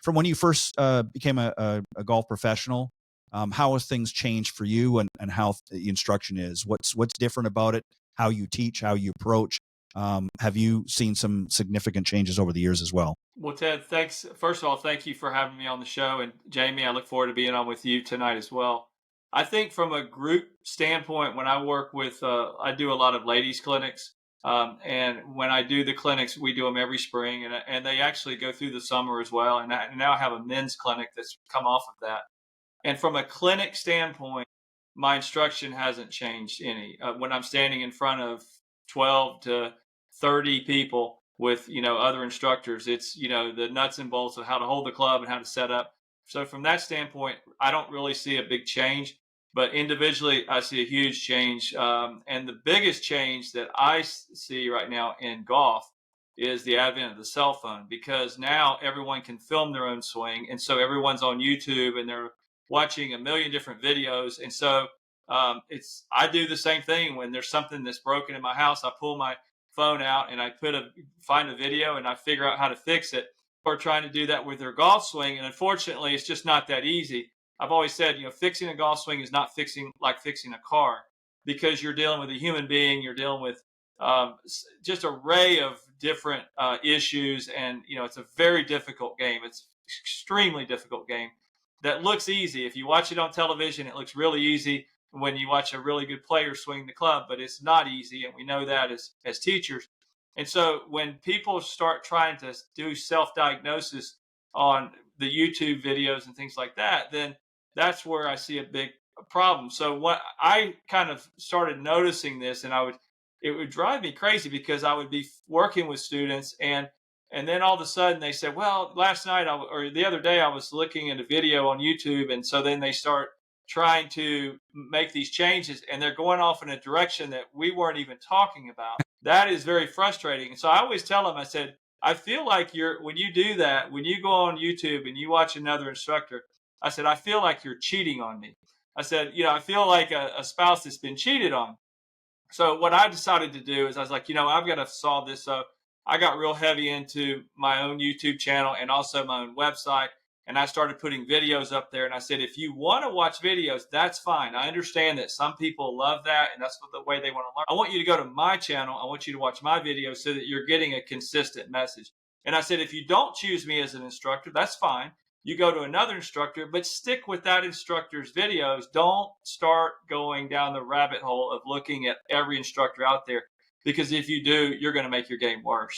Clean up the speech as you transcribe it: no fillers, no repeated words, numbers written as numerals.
from when you first became a golf professional, how has things changed for you, and how the instruction is? What's different about it? How you teach, how you approach? Have you seen some significant changes over the years as well? Well, Ted, thanks. First of all, thank you for having me on the show. And Jamie, I look forward to being on with you tonight as well. I think from a group standpoint, when I work with, I do a lot of ladies clinics. And when I do the clinics, we do them every spring, and they actually go through the summer as well. And I now have a men's clinic that's come off of that. And from a clinic standpoint, my instruction hasn't changed any. When I'm standing in front of 12 to 30 people with, other instructors, it's, the nuts and bolts of how to hold the club and how to set up. So from that standpoint, I don't really see a big change, but individually, I see a huge change. And the biggest change that I see right now in golf is the advent of the cell phone, because now everyone can film their own swing. And so everyone's on YouTube and they're watching a million different videos. And so I do the same thing. When there's something that's broken in my house, I pull my phone out and I find a video and I figure out how to fix it. Or trying to do that with their golf swing. And unfortunately, it's just not that easy. I've always said, fixing a golf swing is not fixing a car, because you're dealing with a human being. You're dealing with just an array of different issues. And, it's a very difficult game. It's extremely difficult game that looks easy. If you watch it on television, it looks really easy when you watch a really good player swing the club, but it's not easy. And we know that as teachers. And so when people start trying to do self-diagnosis on the YouTube videos and things like that, then that's where I see a big problem. So what I kind of started noticing this, and it would drive me crazy, because I would be working with students, and then all of a sudden they said, well, last night or the other day I was looking at a video on YouTube. And so then they start trying to make these changes, and they're going off in a direction that we weren't even talking about. That is very frustrating. And so I always tell them, I said, I feel like when you do that, when you go on YouTube and you watch another instructor, I said, I feel like you're cheating on me. I said, I feel like a spouse that's been cheated on. So what I decided to do is I was like, I've got to solve this. So I got real heavy into my own YouTube channel and also my own website. And I started putting videos up there. And I said, if you want to watch videos, that's fine. I understand that some people love that, and that's the way they want to learn. I want you to go to my channel. I want you to watch my videos so that you're getting a consistent message. And I said, if you don't choose me as an instructor, that's fine. You go to another instructor, but stick with that instructor's videos. Don't start going down the rabbit hole of looking at every instructor out there, because if you do, you're going to make your game worse.